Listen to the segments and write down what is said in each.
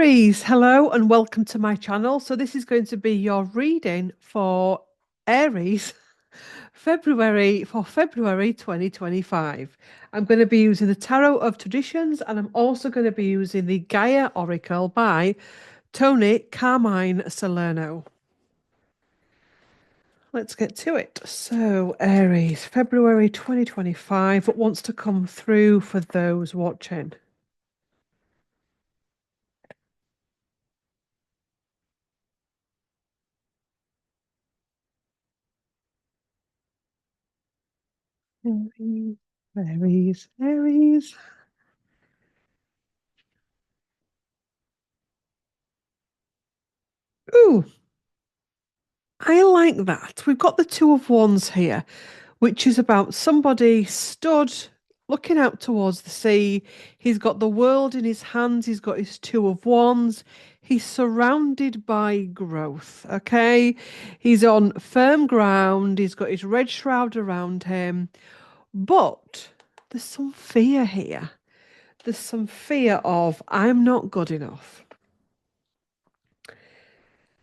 Aries, hello and welcome to my channel. So this is going to be your reading for Aries February 2025. I'm going to be using the Tarot of Traditions and I'm also going to be using the Gaia Oracle by Tony Carmine Salerno. Let's get to it. So Aries, February 2025, what wants to come through for those watching? Aries, Aries, Aries. Ooh, I like that. We've got the Two of Wands here, which is about somebody stood looking out towards the sea. He's got the world in his hands, he's got his Two of Wands. He's surrounded by growth, okay? He's on firm ground, he's got his red shroud around him, but there's some fear here. There's some fear of, I'm not good enough.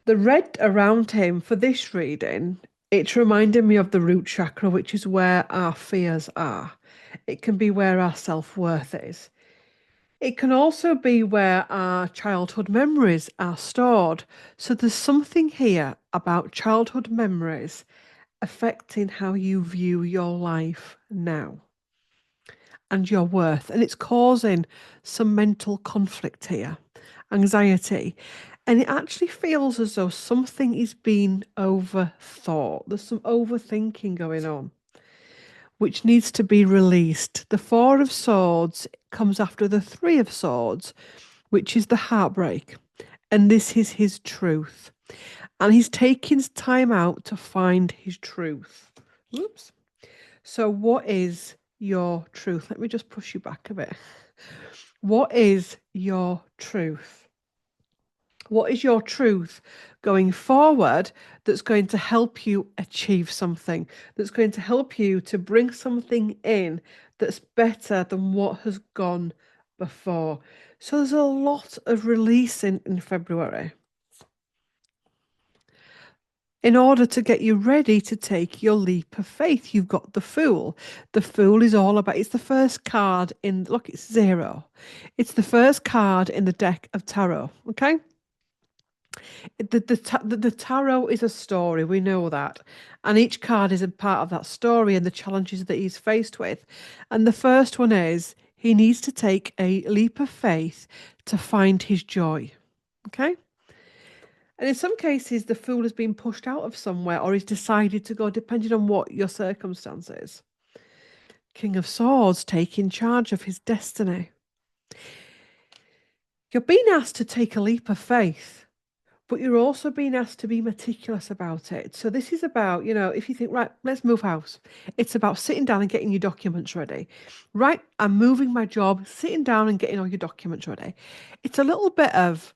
The red around him for this reading, it's reminding me of the root chakra, which is where our fears are. It can be where our self-worth is. It can also be where our childhood memories are stored. So there's something here about childhood memories affecting how you view your life now and your worth. And it's causing some mental conflict here, anxiety. And it actually feels as though something is being overthought. There's some overthinking going on, which needs to be released. The Four of Swords comes after the Three of Swords, which is the heartbreak. And this is his truth. And he's taking time out to find his truth. Oops. So, what is your truth? Let me just push you back a bit. What is your truth? What is your truth going forward that's going to help you achieve something, that's going to help you to bring something in that's better than what has gone before? So there's a lot of releasing in February in order to get you ready to take your leap of faith. You've got the Fool. The Fool is all about, it's the first card in, look, it's 0. It's the first card in the deck of tarot, okay? The tarot is a story, we know that. And each card is a part of that story and the challenges that he's faced with. And the first one is he needs to take a leap of faith to find his joy. Okay? And in some cases, the Fool has been pushed out of somewhere or he's decided to go, depending on what your circumstances. King of Swords taking charge of his destiny. You're being asked to take a leap of faith, but you're also being asked to be meticulous about it. So this is about, if you think, right, let's move house. It's about sitting down and getting your documents ready. Right, I'm moving my job, sitting down and getting all your documents ready. It's a little bit of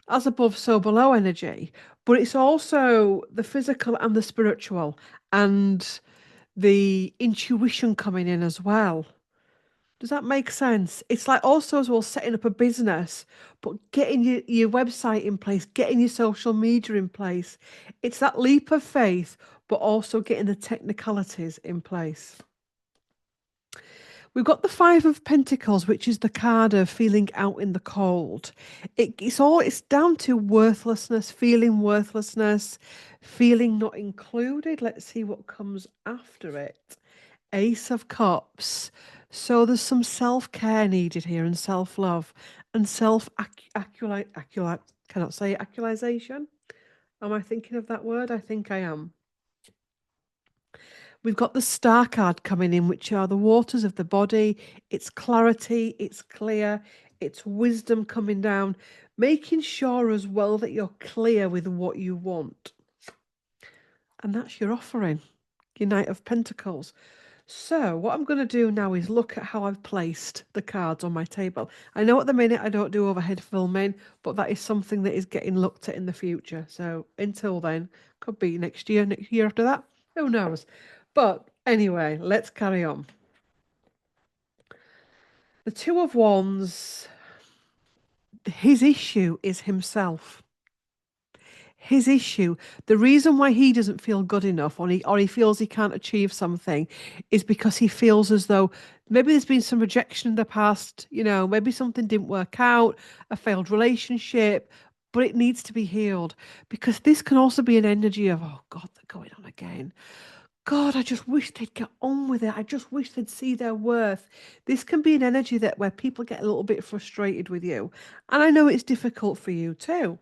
as above, so below energy, but it's also the physical and the spiritual and the intuition coming in as well. Does that make sense? It's like also as well setting up a business, but getting your website in place, getting your social media in place. It's that leap of faith, but also getting the technicalities in place. We've got the Five of Pentacles, which is the card of feeling out in the cold. It's down to worthlessness, feeling not included. Let's see what comes after it. Ace of Cups. So there's some self-care needed here and self-love and cannot say actualization. Am I thinking of that word? I think I am. We've got the Star card coming in, which are the waters of the body. It's clarity, it's clear, it's wisdom coming down, making sure as well that you're clear with what you want. And that's your offering, your Knight of Pentacles. So what I'm going to do now is look at how I've placed the cards on my table. I know at the minute I don't do overhead filming, but that is something that is getting looked at in the future. So until then, could be next year after that, who knows? But anyway, let's carry on. The Two of Wands His issue is himself. His issue, the reason why he doesn't feel good enough or he feels he can't achieve something is because he feels as though maybe there's been some rejection in the past, maybe something didn't work out, a failed relationship, but it needs to be healed because this can also be an energy of, oh God, they're going on again. God, I just wish they'd get on with it. I just wish they'd see their worth. This can be an energy that where people get a little bit frustrated with you. And I know it's difficult for you too.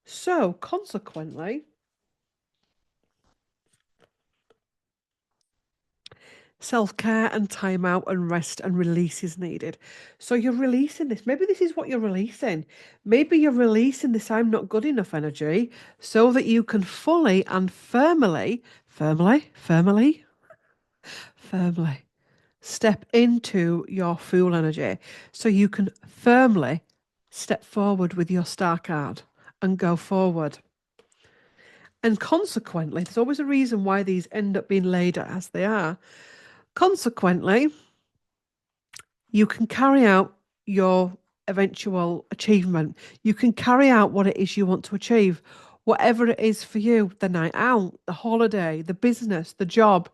So, consequently, self care and time out and rest and release is needed. So, you're releasing this. Maybe this is what you're releasing. Maybe you're releasing this I'm not good enough energy so that you can fully and firmly step into your fool energy. So, you can firmly step forward with your star card and go forward. And consequently, there's always a reason why these end up being laid out as they are. Consequently, you can carry out your eventual achievement. You can carry out what it is you want to achieve, whatever it is for you, the night out, the holiday, the business, the job,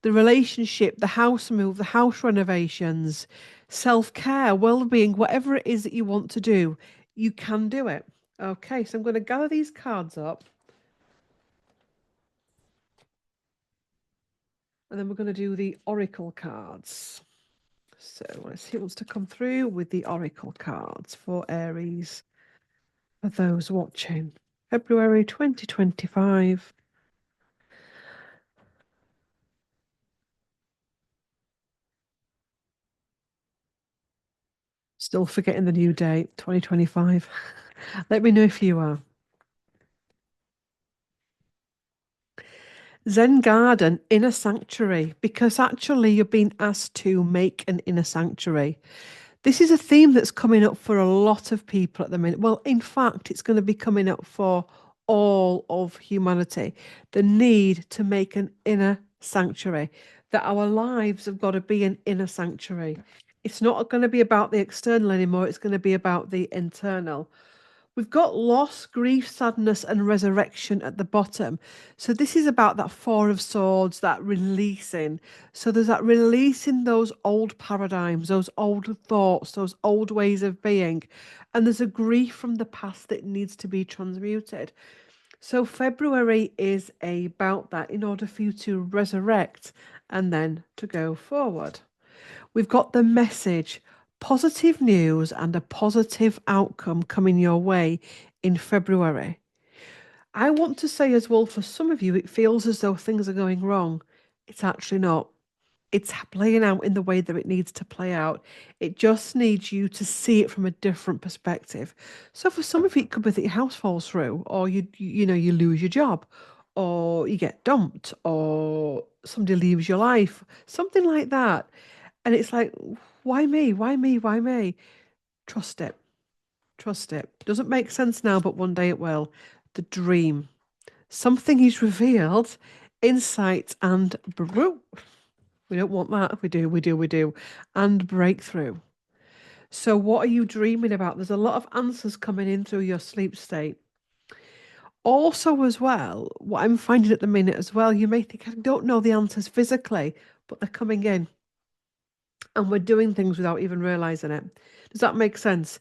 the relationship, the house move, the house renovations, self care, well being, whatever it is that you want to do, you can do it. Okay, so I'm going to gather these cards up and then we're going to do the oracle cards. So let's see what wants to come through with the oracle cards for Aries. For those watching, February 2025. Still forgetting the new date, 2025. Let me know if you are. Zen garden, inner sanctuary, because actually you're being asked to make an inner sanctuary. This is a theme that's coming up for a lot of people at the minute. Well, in fact, it's going to be coming up for all of humanity. The need to make an inner sanctuary, that our lives have got to be an inner sanctuary. It's not going to be about the external anymore, it's going to be about the internal. We've got loss, grief, sadness, and resurrection at the bottom. So this is about that Four of Swords, that releasing. So there's that releasing those old paradigms, those old thoughts, those old ways of being. And there's a grief from the past that needs to be transmuted. So February is about that in order for you to resurrect and then to go forward. We've got the message, positive news and a positive outcome coming your way in February. I want to say as well, for some of you, it feels as though things are going wrong. It's actually not. It's playing out in the way that it needs to play out. It just needs you to see it from a different perspective. So for some of you, it could be that your house falls through, or you lose your job, or you get dumped, or somebody leaves your life, something like that. And it's like, why me? Why me? Why me? Trust it. Trust it. Doesn't make sense now, but one day it will. The dream. Something is revealed, insight and we don't want that. We do. And breakthrough. So what are you dreaming about? There's a lot of answers coming in through your sleep state. Also, as well, what I'm finding at the minute as well, you may think, I don't know the answers physically, but they're coming in. And we're doing things without even realizing it. Does that make sense?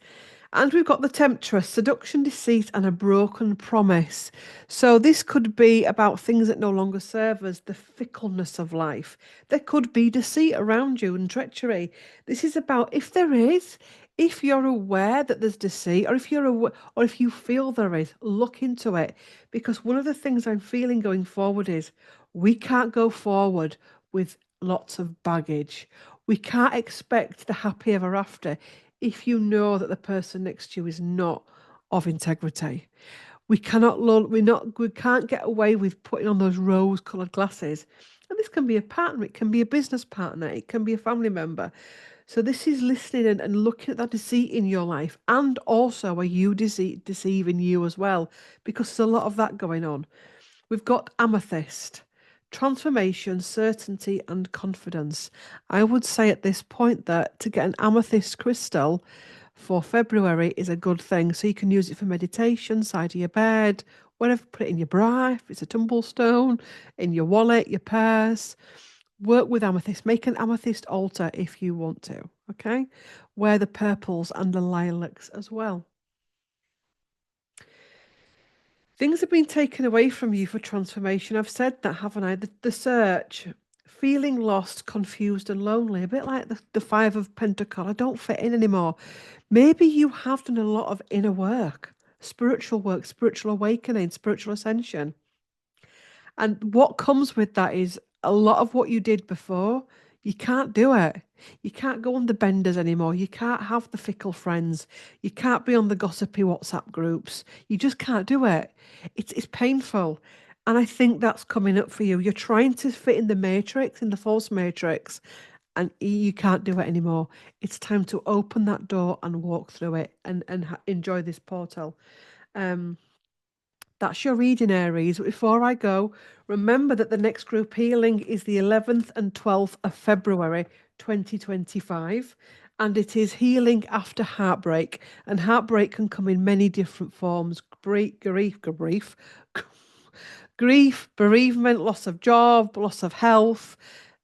And we've got the temptress, seduction, deceit, and a broken promise. So this could be about things that no longer serve us, the fickleness of life. There could be deceit around you and treachery. This is about if there is, if you're aware that there's deceit, or if you're aware, or if you feel there is, look into it. Because one of the things I'm feeling going forward is we can't go forward with lots of baggage. We can't expect the happy ever after if you know that the person next to you is not of integrity. We cannot we can't get away with putting on those rose-colored glasses. And this can be a partner, it can be a business partner, it can be a family member. So this is listening and looking at that deceit in your life. And also, are you deceiving you as well? Because there's a lot of that going on. We've got amethyst, transformation, certainty, and confidence. I would say at this point that to get an amethyst crystal, for February is a good thing. So you can use it for meditation, side of your bed, whatever, put it in your bra, if it's a tumblestone, in your wallet, your purse. Work with amethyst. Make an amethyst altar if you want to. Okay. Wear the purples and the lilacs as well. Things have been taken away from you for transformation. I've said that, haven't I? The search, feeling lost, confused, and lonely, a bit like the Five of Pentacles. I don't fit in anymore. Maybe you have done a lot of inner work, spiritual awakening, spiritual ascension. And what comes with that is a lot of what you did before, you can't do it. You can't go on the benders anymore. You can't have the fickle friends. You can't be on the gossipy WhatsApp groups. You just can't do it. It's painful. And I think that's coming up for you. You're trying to fit in the matrix, in the false matrix, and you can't do it anymore. It's time to open that door and walk through it and enjoy this portal. Um, that's your reading, Aries. But before I go, remember that the next group healing is the 11th and 12th of February 2025. And it is healing after heartbreak. And heartbreak can come in many different forms: grief, bereavement, loss of job, loss of health,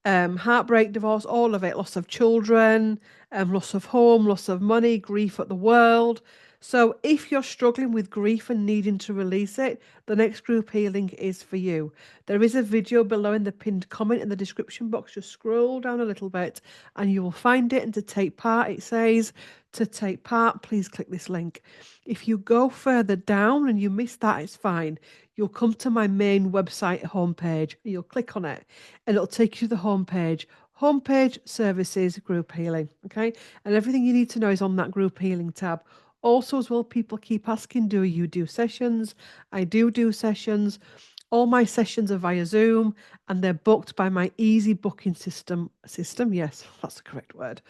heartbreak, divorce, all of it, loss of children, loss of home, loss of money, grief at the world. So if you're struggling with grief and needing to release it, the next group healing is for you. There is a video below in the pinned comment in the description box. Just scroll down a little bit and you will find it. And to take part, it says, to take part, please click this link. If you go further down and you miss that, it's fine. You'll come to my main website homepage. You'll click on it and it'll take you to the homepage. Homepage, services, group healing. Okay. And everything you need to know is on that group healing tab. Also, as well, people keep asking, do you do sessions? I do sessions. All my sessions are via Zoom and they're booked by my easy booking system. Yes, that's the correct word.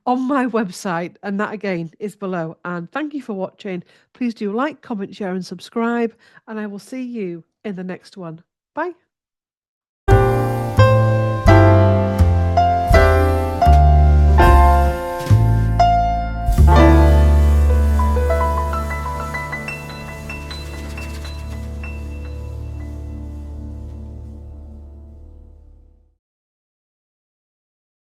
On my website. And that again is below. And thank you for watching. Please do like, comment, share, and subscribe. And I will see you in the next one. Bye.